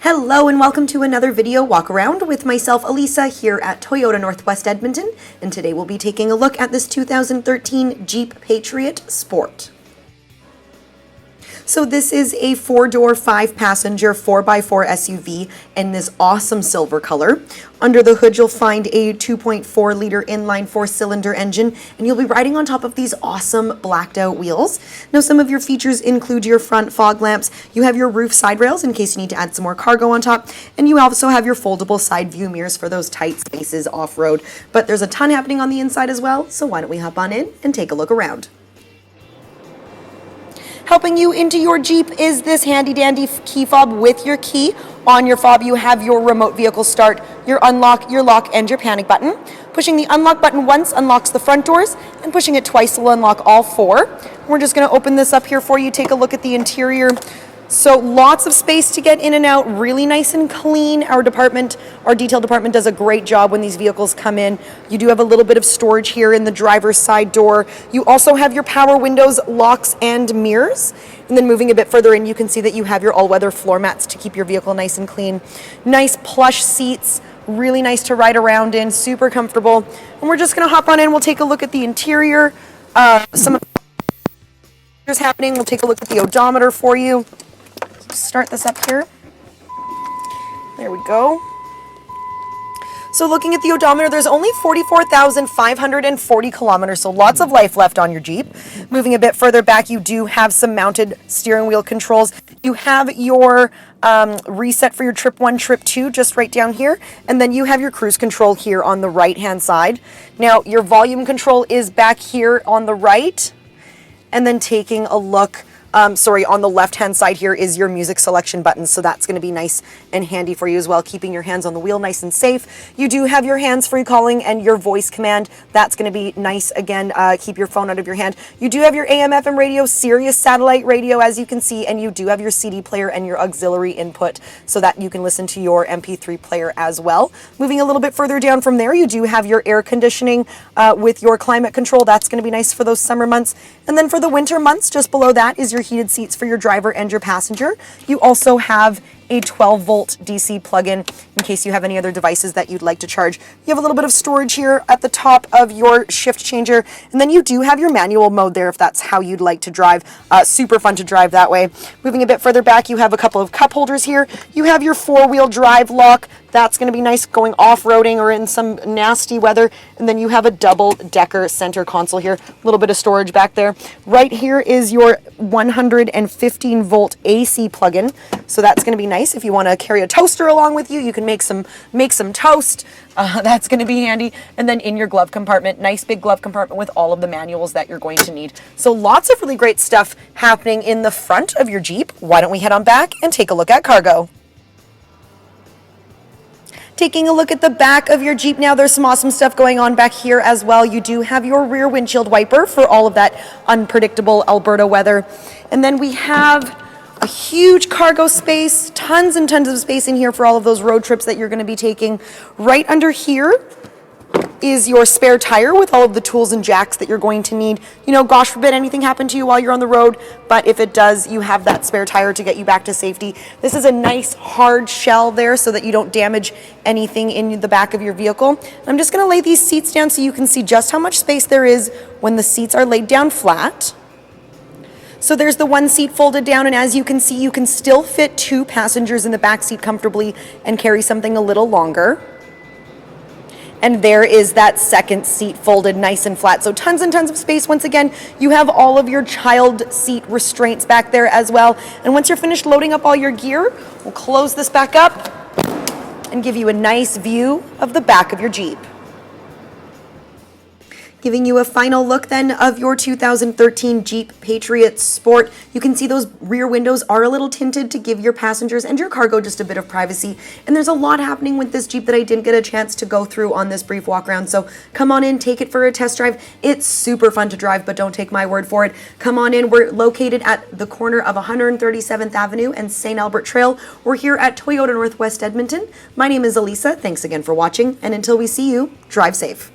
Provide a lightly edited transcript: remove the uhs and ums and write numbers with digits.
Hello and welcome to another video walk around with myself, Elisa, here at Toyota Northwest Edmonton, and today we'll be taking a look at this 2013 Jeep Patriot Sport. So this is a 4-door, 5-passenger, 4x4 SUV in this awesome silver color. Under the hood, you'll find a 2.4-liter inline 4-cylinder engine, and you'll be riding on top of these awesome blacked-out wheels. Now, some of your features include your front fog lamps. You have your roof side rails in case you need to add some more cargo on top, and you also have your foldable side view mirrors for those tight spaces off-road. But there's a ton happening on the inside as well, so why don't we hop on in and take a look around. Helping you into your Jeep is this handy dandy key fob with your key. On your fob, you have your remote vehicle start, your unlock, your lock, and your panic button. Pushing the unlock button once unlocks the front doors, and pushing it twice will unlock all 4. We're just going to open this up here for you, take a look at the interior. So lots of space to get in and out, really nice and clean. Our detail department does a great job when these vehicles come in. You do have a little bit of storage here in the driver's side door. You also have your power windows, locks, and mirrors. And then moving a bit further in, you can see that you have your all-weather floor mats to keep your vehicle nice and clean. Nice plush seats, really nice to ride around in, super comfortable. And we're just gonna hop on in, we'll take a look at the interior. Some of the happening, we'll take a look at the odometer for you. Start this up here. There we go. So looking at the odometer, there's only 44,540 kilometers, so lots of life left on your Jeep. Moving a bit further back, you do have some mounted steering wheel controls. You have your reset for your trip 1, trip 2, just right down here. And then you have your cruise control here on the right-hand side. Now, your volume control is back here on the right. And then taking a look, on the left-hand side here is your music selection button, so that's going to be nice and handy for you as well, keeping your hands on the wheel nice and safe. You do have your hands-free calling and your voice command. That's going to be nice, again, keep your phone out of your hand. You do have your AM/FM radio, Sirius satellite radio, as you can see, and you do have your CD player and your auxiliary input so that you can listen to your MP3 player as well. Moving a little bit further down from there, you do have your air conditioning with your climate control. That's going to be nice for those summer months. And then for the winter months, just below that is your heated seats for your driver and your passenger. You also have a 12-volt DC plug-in in case you have any other devices that you'd like to charge. You have a little bit of storage here at the top of your shift changer, and then you do have your manual mode there if that's how you'd like to drive. Super fun to drive that way. Moving a bit further back, you have a couple of cup holders here. You have your 4-wheel drive lock. That's going to be nice going off-roading or in some nasty weather. And then you have a double-decker center console here. A little bit of storage back there. Right here is your 115-volt AC plug-in. So that's going to be nice. If you want to carry a toaster along with you, you can make some toast. That's going to be handy. And then in your glove compartment, nice big glove compartment with all of the manuals that you're going to need. So lots of really great stuff happening in the front of your Jeep. Why don't we head on back and take a look at cargo? Taking a look at the back of your Jeep now, there's some awesome stuff going on back here as well. You do have your rear windshield wiper for all of that unpredictable Alberta weather. And then we have a huge cargo space, tons and tons of space in here for all of those road trips that you're going to be taking. Right under here is your spare tire with all of the tools and jacks that you're going to need. You know, gosh forbid anything happened to you while you're on the road, but if it does, you have that spare tire to get you back to safety. This is a nice hard shell there so that you don't damage anything in the back of your vehicle. I'm just going to lay these seats down so you can see just how much space there is when the seats are laid down flat. So there's the one seat folded down, and as you can see, you can still fit 2 passengers in the back seat comfortably and carry something a little longer. And there is that second seat folded nice and flat. So tons and tons of space. Once again, you have all of your child seat restraints back there as well. And once you're finished loading up all your gear, we'll close this back up and give you a nice view of the back of your Jeep. Giving you a final look then of your 2013 Jeep Patriot Sport. You can see those rear windows are a little tinted to give your passengers and your cargo just a bit of privacy. And there's a lot happening with this Jeep that I didn't get a chance to go through on this brief walk around. So come on in, take it for a test drive. It's super fun to drive, but don't take my word for it. Come on in. We're located at the corner of 137th Avenue and St. Albert Trail. We're here at Toyota Northwest Edmonton. My name is Elisa. Thanks again for watching. And until we see you, drive safe.